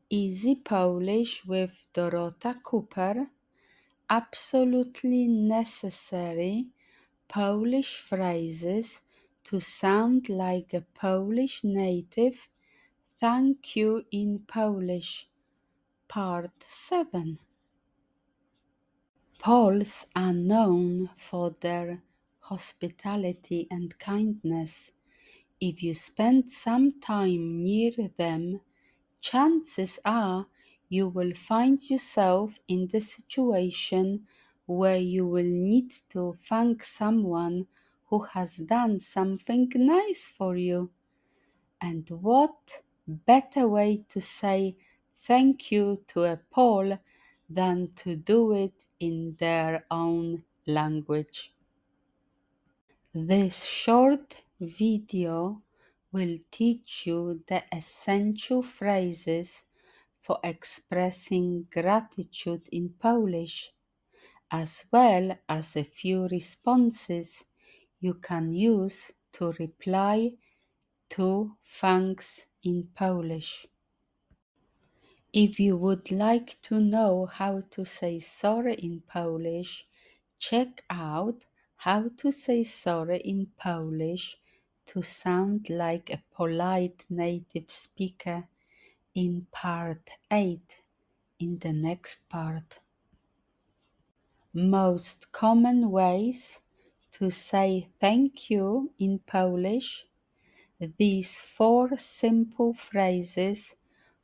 Easy Polish with Dorota Cooper. Absolutely necessary Polish phrases to sound like a Polish native. Thank you in Polish. Part 7. Poles are known for their hospitality and kindness. If you spend some time near them, chances are you will find yourself in the situation where you will need to thank someone who has done something nice for you. And what better way to say thank you to a Pole than to do it in their own language? This short video will teach you the essential phrases for expressing gratitude in Polish, as well as a few responses you can use to reply to thanks in Polish. If you would like to know how to say sorry in Polish, check out How to Say Sorry in Polish to Sound Like a Polite Native Speaker in Part 8 in the next part. Most common ways to say thank you in Polish. These 4 simple phrases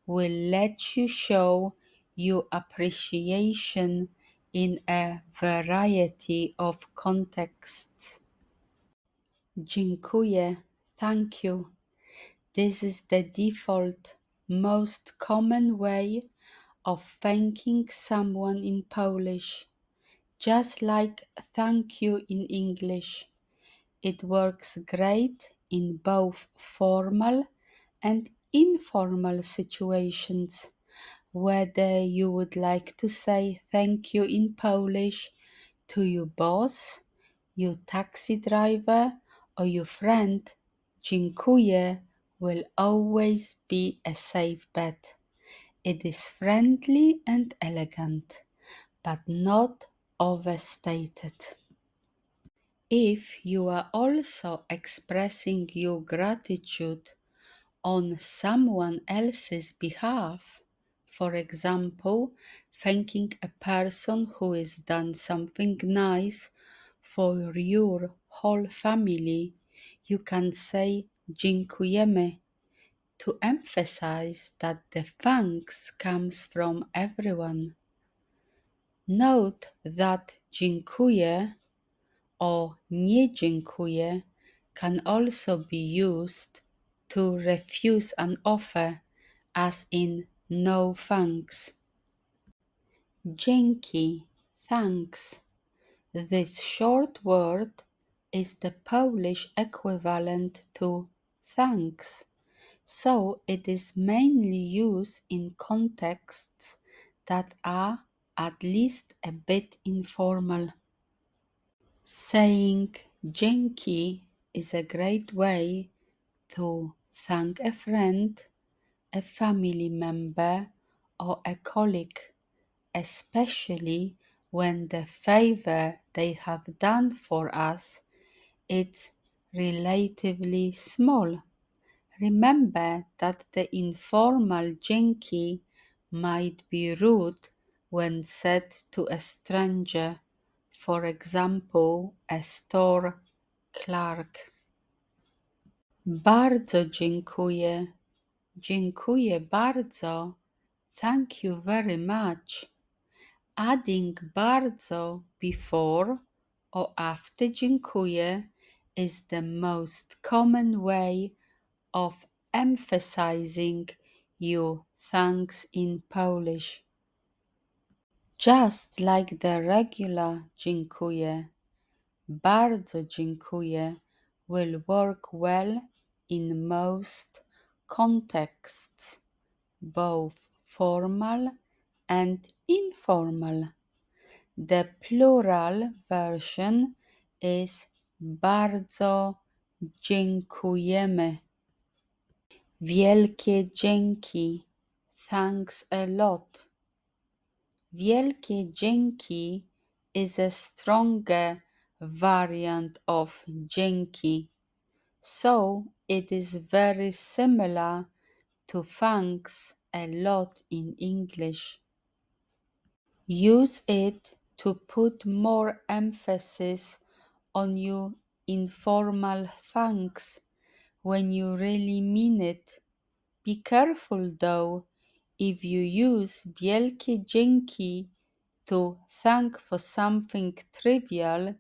will let you show your appreciation in a variety of contexts. Dziękuję, thank you. This is the default, most common way of thanking someone in Polish, just like thank you in English. It works great in both formal and informal situations. Whether you would like to say thank you in Polish to your boss, your taxi driver, or your friend, dziękuję will always be a safe bet. It is friendly and elegant, but not overstated. If you are also expressing your gratitude on someone else's behalf, for example, thanking a person who has done something nice for your whole family, you can say Dziękujemy to emphasize that the thanks comes from everyone. Note that dziękuję or nie dziękuję can also be used to refuse an offer, as in no thanks. Dzięki, thanks. This short word is the Polish equivalent to thanks, so it is mainly used in contexts that are at least a bit informal. Saying dzięki is a great way to thank a friend, a family member, or a colleague, especially when the favor they have done for us is relatively small. Remember that the informal dzięki might be rude when said to a stranger, for example, a store clerk. Bardzo dziękuję. Dziękuję bardzo. Thank you very much. Adding bardzo before or after dziękuję is the most common way of emphasizing your thanks in Polish. Just like the regular dziękuję, bardzo dziękuję will work well in most contexts, both formal and informal. The plural version is bardzo dziękujemy. Wielkie dzięki. Thanks a lot. Wielkie dzięki is a stronger variant of dzięki, so it is very similar to thanks a lot in English. Use it to put more emphasis on your informal thanks when you really mean it. Be careful though, if you use wielkie dzięki to thank for something trivial,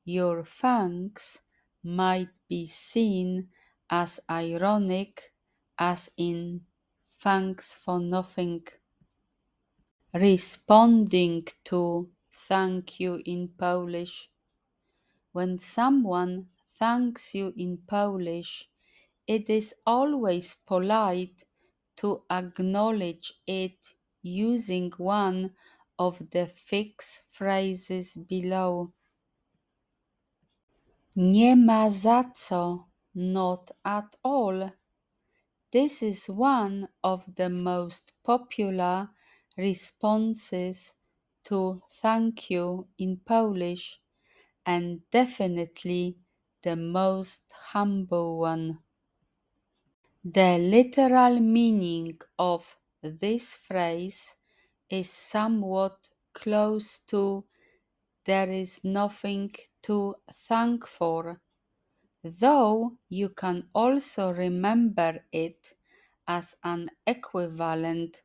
your thanks might be seen as ironic, as in thanks for nothing. Responding to thank you in Polish. When someone thanks you in Polish, it is always polite to acknowledge it using one of the fixed phrases below. Nie ma za co, not at all. This is one of the most popular responses to thank you in Polish, and definitely the most humble one. The literal meaning of this phrase is somewhat close to there is nothing to thank for, though you can also remember it as an equivalent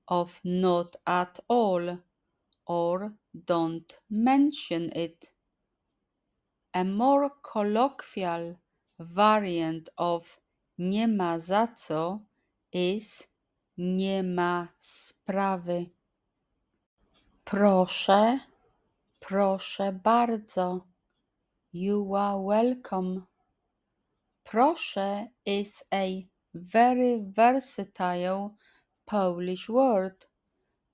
of not at all or don't mention it. A more colloquial variant of nie ma za co is nie ma sprawy. Proszę, proszę bardzo. You are welcome. Proszę is a very versatile Polish word,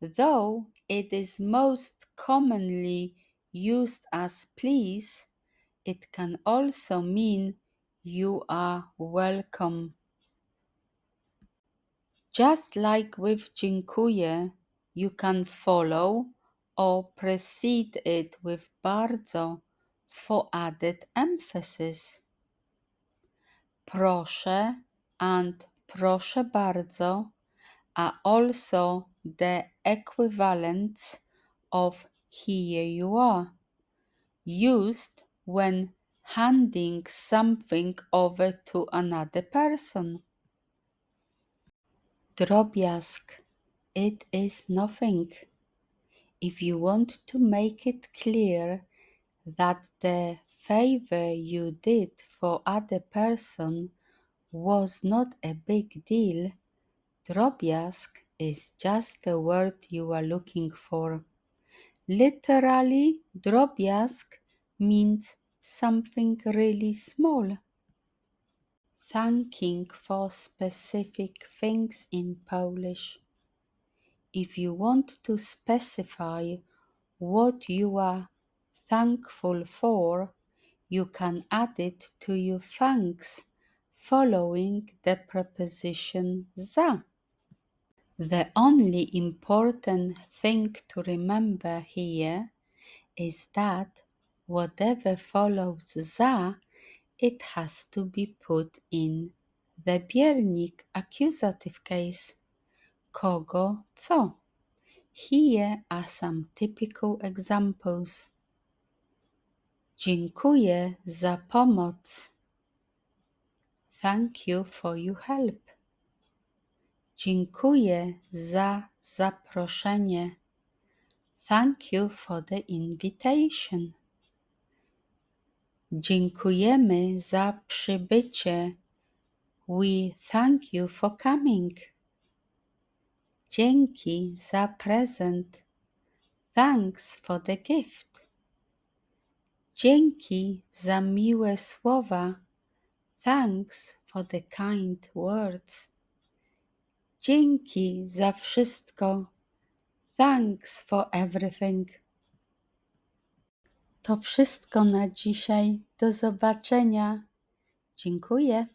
though it is most commonly used as please. It can also mean you are welcome. Just like with dziękuję, you can follow or precede it with bardzo for added emphasis. Proszę and proszę bardzo are also the equivalents of here you are, used when handing something over to another person. Drobiazg, it is nothing. If you want to make it clear that the favor you did for other person was not a big deal, drobiazg is just the word you are looking for. Literally, drobiazg means something really small. Thanking for specific things in Polish. If you want to specify what you are thankful for, you can add it to your thanks following the preposition za. The only important thing to remember here is that whatever follows za, it has to be put in the biernik accusative case. Kogo, co? Here are some typical examples. Dziękuję za pomoc. Thank you for your help. Dziękuję za zaproszenie. Thank you for the invitation. Dziękujemy za przybycie. We thank you for coming. Dzięki za prezent. Thanks for the gift. Dzięki za miłe słowa. Thanks for the kind words. Dzięki za wszystko. Thanks for everything. To wszystko na dzisiaj. Do zobaczenia. Dziękuję.